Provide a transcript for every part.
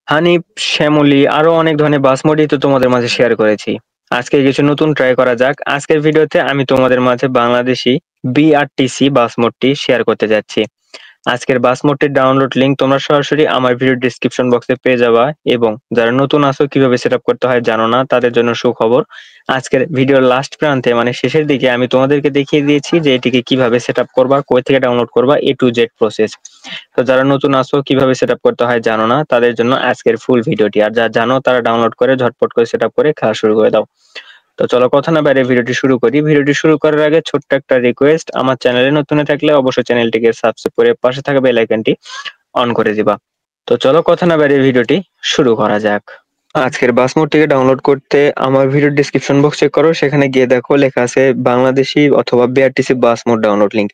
হানিফ, শ্যামলী আরো অনেক ধরনের বাস মডেলই তো তোমাদের মাঝে শেয়ার করেছি। আজকে কিছু নতুন ট্রাই করা যাক। আজকের ভিডিওতে আমি তোমাদের মাঝে বাংলাদেশি বিআরটিসি বাস মোডটি শেয়ার করতে যাচ্ছি। আজকের বাস মোডটির ডাউনলোড লিংক তোমরা সরাসরি আমার ভিডিও ডেসক্রিপশন বক্সে পেয়ে যাবা। এবং যারা নতুন আছো কিভাবে সেটআপ করতে হয় জানো না, তাদের জন্য সুখবর। আজকের ভিডিওর লাস্ট প্রান্তে মানে শেষের দিকে আমি তোমাদেরকে দেখিয়ে দিয়েছি যে এটিকে কিভাবে সেটআপ করবা, কই থেকে ডাউনলোড করবা, এ টু জেড প্রসেস। তো যারা নতুন আছো কিভাবে সেটআপ করতে হয় জানো না, তাদের জন্য আজকের ফুল ভিডিওটি। আর যারা জানো তারা ডাউনলোড করে ঝটপট করে সেটআপ করে খেলা শুরু করে দাও। তো চলো কথা না বাইরে ভিডিওটি শুরু করি। ভিডিওটি শুরু করার আগে ছোট্ট একটা রিকোয়েস্ট, আমার চ্যানেলে নতুন হয়ে থাকলে অবশ্যই চ্যানেলটিকে সাবস্ক্রাইব করে পাশে থাকা বেল আইকনটি অন করে দিবা। তো চলো কথা না বাইরে ভিডিওটি শুরু করা যাক। আজকের বাস মোডটিকে ডাউনলোড করতে আমার ভিডিও ডেসক্রিপশন বক্স চেক করো, সেখানে গিয়ে দেখো লেখা আছে বাংলাদেশি অথবা বিআরটিসি বাস মোড ডাউনলোড লিংক।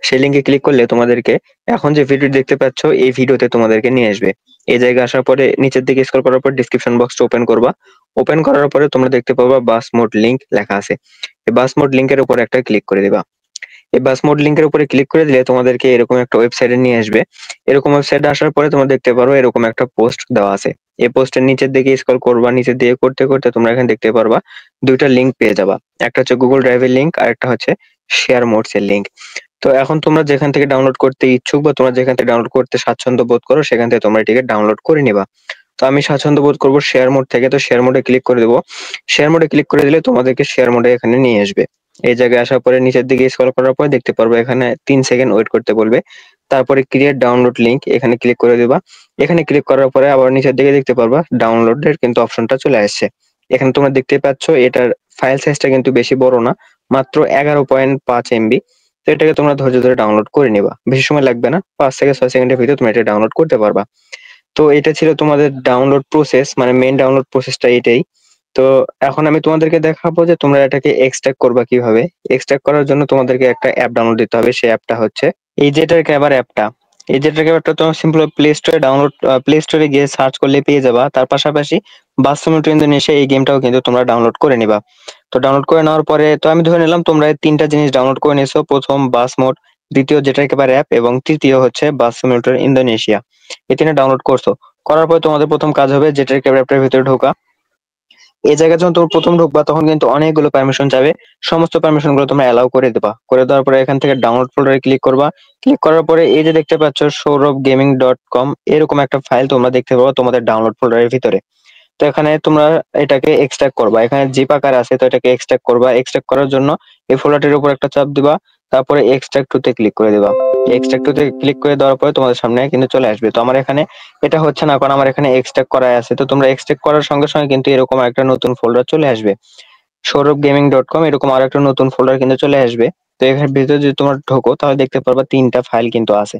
সেই লিংকে ক্লিক করলে তোমাদেরকে এখন যে ভিডিও দেখতে পাচ্ছ এই ভিডিওতে তোমাদেরকে নিয়ে আসবে। এই জায়গায় আসার পরে নিচের দিকে স্ক্রল করার পর ডেসক্রিপশন বক্সটা ওপেন করবা। ওপেন করার পরে তোমরা দেখতে পাবা বাস মোড লিংক লেখা আছে। এই বাস মোড লিংকের উপর একটা ক্লিক করে দিবা। এই বাস মোড লিংকের উপরে ক্লিক করে দিলে তোমাদেরকে এরকম একটা ওয়েবসাইটে নিয়ে আসবে। এরকম ওয়েবসাইটে আসার পরে তোমরা দেখতে পারো এরকম একটা পোস্ট দেওয়া আছে। এই পোস্টের নিচের দিকে স্ক্রল করবা, নিচের দিকে করতে করতে তোমরা এখানে দেখতে পারবা দুইটা লিংক পেয়ে যাবা। একটা হচ্ছে গুগল ড্রাইভের লিংক আর একটা হচ্ছে শেয়ার মোডস এর লিংক। তো এখন তোমরা যেখান থেকে ডাউনলোড করতে ইচ্ছুক বা তোমরা যেখান থেকে ডাউনলোড করতে স্বাচ্ছন্দ্য বোধ করো সেখান থেকে তোমরা এটিকে ডাউনলোড করে নিবা। তো আমি স্বাচ্ছন্দ্য বোধ করবো শেয়ার মোড থেকে, তো শেয়ার মোডে ক্লিক করে দেবো। শেয়ার মোডে ক্লিক করে দিলে তোমাদেরকে শেয়ার মোডে এখানে নিয়ে আসবে। এই জায়গায় আসার পরে নিচের দিকে স্ক্রল করার পরে দেখতে পারবো এখানে 3 সেকেন্ড ওয়েট করতে বলবে। তারপরে ক্রিয়েট ডাউনলোড লিংক এখানে ক্লিক করে দিবা। এখানে ক্লিক করার পরে আবার নিচের দিকে দেখতে পারবা ডাউনলোডের কিন্তু অপশনটা চলে আসছে। এখানে তোমরা দেখতে পাচ্ছ এটার ফাইল সাইজটা কিন্তু বেশি বড় না, মাত্র 11.5 এমবি। তো এটাকে তোমরা ধৈর্য ধরে ডাউনলোড করে নিবা, বেশি সময় লাগবে না, 5 থেকে 6 সেকেন্ডের ভিতরে তোমরা এটা ডাউনলোড করতে পারবা। তো এটা ছিল তোমাদের ডাউনলোড প্রসেস, মানে মেইন ডাউনলোড প্রসেসটা এটাই। তো এখন আমি তোমাদেরকে দেখাবো যে তোমরা এটাকে এক্সট্রাক্ট করবা কিভাবে। এক্সট্রাক্ট করার জন্য তোমাদেরকে একটা অ্যাপ ডাউনলোড দিতে হবে। সেই অ্যাপটা হচ্ছে এই জেটার ক্যাবার অ্যাপটা। এই জেটার ক্যাবারটা তোমরা সিম্পল প্লে স্টোরে ডাউনলোড, প্লে স্টোরে গিয়ে সার্চ করলে পেয়ে যাবা। তার পাশাপাশি বাস সিমুলেটর ইন্দোনেশিয়া এই গেমটাও কিন্তু তোমরা ডাউনলোড করে নিবা। তো ডাউনলোড করে নেওয়ার পরে তো আমি ধরে নিলাম তোমরা এই তিনটা জিনিস ডাউনলোড করে নিয়েছো। প্রথম বাস মোড, দ্বিতীয় জেটার ক্যাবার অ্যাপ এবং তৃতীয় হচ্ছে বাস সিমুলেটর ইন্দোনেশিয়া। এই তিনটা ডাউনলোড করছো। করার পরে তোমাদের প্রথম কাজ হবে জেটার ক্যাবার অ্যাপটার ভিতরে ঢোকা। এই জায়গায় যখন তুমি প্রথম ঢুকবা তখন কিন্তু অনেকগুলো পারমিশন চাবে। সমস্ত পারমিশন গুলো তোমরা অ্যালাউ করে দিবা। করে দেওয়ার পরে এখান থেকে ডাউনলোড ফোল্ডারে ক্লিক করবা। ক্লিক করার পরে এই যে দেখতে পাচ্ছ সৌরভগেমিং.com এরকম একটা ফাইল তোমরা দেখতে পাবা তোমাদের ডাউনলোড ফোল্ডারের ভিতরে। তো এখানে তোমরা এটাকে এক্সট্রাক্ট করবা। এখানে জিপ আকার আছে, তো এটাকে এক্সট্রাক্ট করবা। এক্সট্রাক্ট করার জন্য এই ফোল্ডারটির উপর একটা চাপ দিবা। তারপরে এক্সট্রাক্ট টু তে ক্লিক করে দিবা। এক্সট্রাক্ট টু তে ক্লিক করে দেওয়ার পরে তোমাদের সামনে কিন্তু চলে আসবে। তো আমার এখানে এটা হচ্ছে না, কারণ আমার এখানে এক্সট্রাক্ট করাই আছে। তো তোমরা এক্সট্রাক্ট করার সঙ্গে সঙ্গে কিন্তু এরকম একটা নতুন ফোল্ডার চলে আসবে। সৌরভগেমিং.com এরকম আর একটা নতুন ফোল্ডার কিন্তু চলে আসবে। তো এখানে ভিতরে যদি তোমরা ঢোকো তাহলে দেখতে পারবা তিনটা ফাইল কিন্তু আছে।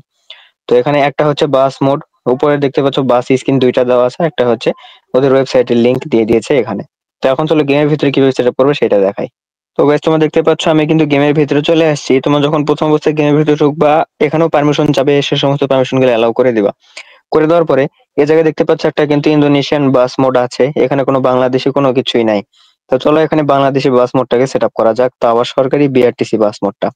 তো এখানে একটা হচ্ছে বাস মোড, উপরে দেখতে পাচ্ছ বাস স্ক্রিন দুইটা দেওয়া আছে, একটা হচ্ছে ওদের ওয়েবসাইটের লিংক দিয়ে দিয়েছে এখানে। তো এখন চলো গেমের ভিতরে কিভাবে সেটআপ করবে সেটা দেখাই। তো গাইস তোমরা দেখতে পাচ্ছ আমি কিন্তু গেমের ভিতরে চলে আসছি। তোমরা যখন প্রথম অবস্থায় গেমের ভিতরে ঢুকবা এখানেও পারমিশন চাবে, সে সমস্ত পারমিশন গুলো অ্যালাউ করে দিবা। করে দেওয়ার পরে এই জায়গায় দেখতে পাচ্ছ একটা কিন্তু ইন্দোনেশিয়ান বাস মোড আছে, এখানে কোনো বাংলাদেশি কোনো কিছুই নাই। তো চলো এখানে বাংলাদেশি বাস মোডটাকে সেটআপ করা যাক, তো আবার সরকারি বিআরটিসি বাস মোডটা।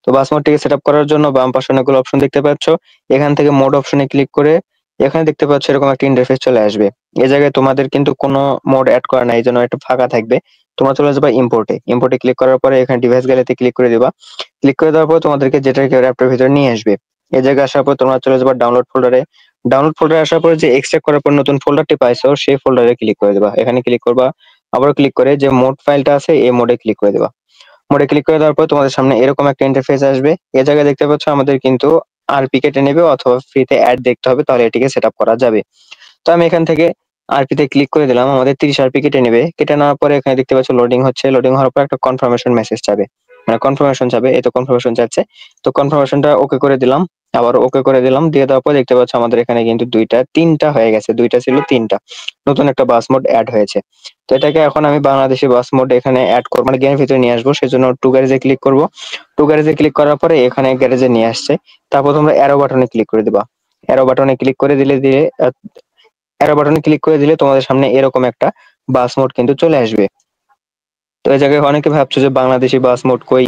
তো বাস মোডটিকে সেটআপ করার জন্য বাম পাশে অনেকগুলো অপশন দেখতে পাচ্ছ। এখান থেকে মোড অপশনে ক্লিক করে এখানে দেখতে পাচ্ছ এরকম একটা ইন্টারফেস চলে আসবে। এই জায়গায় তোমাদের কিন্তু কোনো মোড অ্যাড করা নাই, এই জন্য একটা ফাঁকা থাকবে। তোমরা চলে যাবে ইম্পোর্টে। ইম্পোর্টে ক্লিক করার পরে এখানে ডিভাইস গ্যালারিতে ক্লিক করে দিবা। ক্লিক করে দেওয়ার পর তোমাদেরকে যেটা অ্যাপটার ভিতরে নিয়ে আসবে। এই জায়গায় আসার পর তোমরা চলে যাবে ডাউনলোড ফোল্ডারে। ডাউনলোড ফোল্ডারে আসার পরে যে এক্সট্রাক্ট করার পর নতুন ফোল্ডারটি পাইছো সেই ফোল্ডারে ক্লিক করে দিবা। এখানে ক্লিক করবা, আবার ক্লিক করে যে মোড ফাইলটা আছে এই মোডে ক্লিক করে দিবা। মোডে ক্লিক করে দেওয়ার পর তোমাদের সামনে এরকম একটা ইন্টারফেস আসবে। এই জায়গায় দেখতে পাচ্ছ আমাদের কিন্তু আরপি কেটে নেবে অথবা ফ্রিতে অ্যাড দেখতে হবে, তাহলে এটিকে সেটআপ করা যাবে। তো আমি এখান থেকে আরপি তে ক্লিক করে দিলাম। আমাদের 30 আরপি কেটে নেবে। কেটে নেওয়ার পরে এখানে দেখতে পাচ্ছ লোডিং হচ্ছে। লোডিং হওয়ার পর একটা কনফার্মেশন মেসেজ যাবে, মানে কনফার্মেশন যাবে। এই তো কনফার্মেশন যাচ্ছে। তো কনফার্মেশনটা ওকে করে দিলাম, আবার ওকে করে দিলাম। দিয়ে দেওয়ার পর দেখতে পাচ্ছ আমাদের এখানে কিন্তু দুইটা তিনটা হয়ে গেছে, দুইটা ছিল তিনটা, নতুন একটা বাস মোড অ্যাড হয়েছে। তো এটাকে এখন আমি বাংলাদেশি বাস মোড এখানে অ্যাড করব, মানে গেমের ভিতরে নিয়ে আসবো। সেজন্য টু গ্যারেজে ক্লিক করব। টু গ্যারেজে ক্লিক করার পরে এখানে গ্যারেজে নিয়ে আসছে। তারপর তোমরা অ্যারো বাটনে ক্লিক করে দিবা। অ্যারো বাটনে ক্লিক করে দিলে অ্যারো বাটনে ক্লিক করে দিলে তোমাদের সামনে এরকম একটা বাস মোড কিন্তু চলে আসবে। তো এই জায়গায় অনেকে ভাবছো যে বাংলাদেশি বাস মোড কই,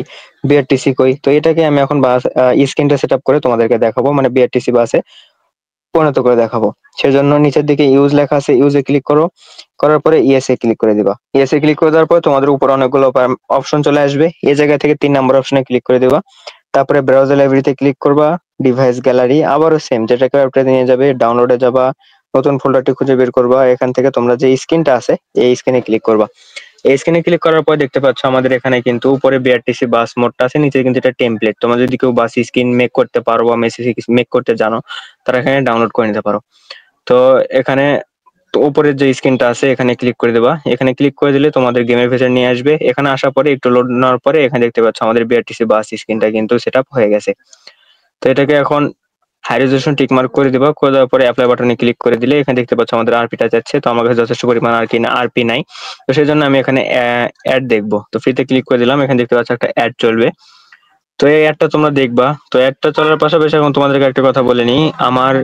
বিআরটিসি কই। তো এটাকে আমি এখন বাস স্ক্রিনটা সেটআপ করে তোমাদেরকে দেখাবো, মানে বিআরটিসি বাসে পরিণত করে দেখাবো। সেজন্য নিচের দিকে ইউজ লেখা আছে, ইউজে ক্লিক করো। করার পরে ইয়েস এ ক্লিক করে দিবা। ইয়েস এ ক্লিক করে দেওয়ার পর তোমাদের উপর অনেকগুলো অপশন চলে আসবে। এই জায়গা থেকে 3 নম্বর অপশনে ক্লিক করে দিবা। তারপরে ব্রাউজার লাইব্রেরিতে ক্লিক করবা, ডিভাইস গ্যালারি আবারও সেম যেটাকে ওয়েবসাইটে নিয়ে যাবে, ডাউনলোডে যাবা, নতুন ফোল্ডারটি খুঁজে বের করবা। এখান থেকে তোমরা যে স্ক্রিনটা আছে এই স্ক্রিনে ক্লিক করবা। এই স্ক্রিনে ক্লিক করার পর দেখতে পাচ্ছ আমাদের এখানে কিন্তু উপরে বিআরটিসি বাস মোডটা আছে, নিচে কিন্তু এটা টেমপ্লেট। তোমরা যদি কেউ বাস স্ক্রিন মেক করতে পারো বা মেসেজ মেক করতে জানো তারা এখানে ডাউনলোড করে নিতে পারো। তো এখানে তো উপরের যে স্ক্রিনটা আছে এখানে ক্লিক করে দেবা। এখানে ক্লিক করে দিলে তোমাদের গেমের ভেতর নিয়ে আসবে। এখানে আসার পরে একটু লোড নেওয়ার পরে এখানে দেখতে পাচ্ছ আমাদের বিআরটিসি বাস স্ক্রিনটা কিন্তু সেটআপ হয়ে গেছে। তো এটাকে এখন হাই রেজোলিউশন টিক মার্ক করে দিবা। করে দেওয়ার পরে অ্যাপ্লাই বাটনে ক্লিক করে দিলে এখানে দেখতে পাচ্ছ আমাদের আরপিটা যাচ্ছে। তো আমার কাছে যথেষ্ট পরিমাণ আরপি নাই, তো সেই জন্য আমি এখানে অ্যাড দেখবো। তো ফ্রিতে ক্লিক করে দিলাম। এখানে দেখতে পাচ্ছ একটা অ্যাড চলবে। তো এই অ্যাডটা তোমরা দেখবা। তো অ্যাডটা চলার পাশাপাশি এখন তোমাদেরকে একটা কথা বলে নিই, আমার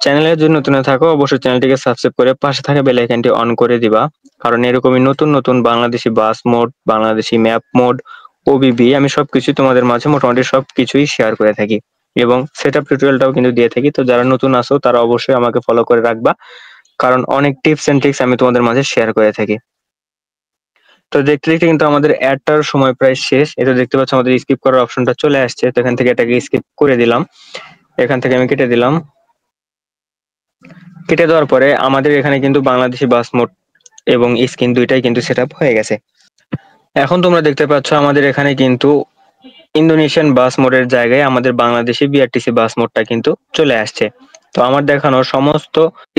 চ্যানেলে যদি নতুন থাকো অবশ্যই চ্যানেলটিকে সাবস্ক্রাইব করে পাশে থাকা বেল আইকনটি অন করে দিবা। কারণ এরকমই নতুন নতুন Bangladeshi bus mod, Bangladeshi map mod, OBB আমি সবকিছু তোমাদের মাঝে মোটামুটি সবকিছুই শেয়ার করে থাকি এবং সেটআপ টিউটোরিয়ালটাও কিন্তু দিয়ে থাকি। তো যারা নতুন আসো তারা অবশ্যই আমাকে ফলো করে রাখবা, কারণ অনেক টিপস এন্ড ট্রিক্স আমি তোমাদের মাঝে শেয়ার করে থাকি। তো দেখতে দেখতে কিন্তু আমাদের অ্যাডটার সময় প্রায় শেষ। এটা দেখতে পাচ্ছ আমাদের স্কিপ করার অপশনটা চলে আসছে। তো এখান থেকে এটাকে স্কিপ করে দিলাম। এখান থেকে আমি কেটে দিলাম। কেটে দেওয়ার পরে আমাদের এখানে কিন্তু বাংলাদেশি বাস মোড এবং স্ক্রিন দুইটাই কিন্তু সেটআপ হয়ে গেছে। এখন তোমরা দেখতে পাচ্ছ আমাদের এখানে কিন্তু ইন্দোনেশিয়ান বাস মোডের জায়গায় আমাদের বাংলাদেশি বিআরটিসি বাস মোডটা কিন্তু চলে আসছে। তো আমার দেখানো সমস্ত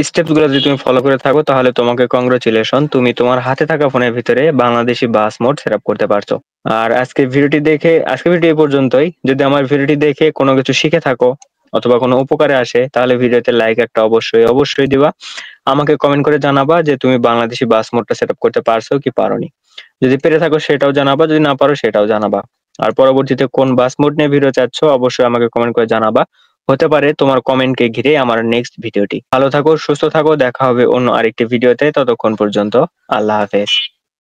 স্টেপস গুলো যদি তুমি ফলো করে থাকো তাহলে তোমাকে কংগ্রাচুলেশন, তুমি তোমার হাতে থাকা ফোনের ভিতরে বাংলাদেশি বাস মোড সেটআপ করতে পারছো। আর আজকে ভিডিওটি এই পর্যন্তই। যদি আমার ভিডিওটি দেখে কোনো কিছু শিখে থাকো অথবা কোনো উপকারে আসে তাহলে ভিডিওতে লাইক একটা অবশ্যই দিবা। আমাকে কমেন্ট করে জানাবা যে তুমি বাংলাদেশি বাস মোডটা সেটআপ করতে পারছো কি পারোনি। যদি পেরে থাকো সেটাও জানাবা, যদি না পারো সেটাও জানাবা। আর পরবর্তীতে কোন বাস মোড নিয়ে ভিডিও চাচ্ছ অবশ্যই আমাকে কমেন্ট করে জানাবা। হতে পারে তোমার কমেন্টকে ঘিরে আমার নেক্সট ভিডিওটি। ভালো থাকো, সুস্থ থাকো, দেখা হবে অন্য আরেকটি ভিডিওতে। ততক্ষণ পর্যন্ত আল্লাহ হাফেজ।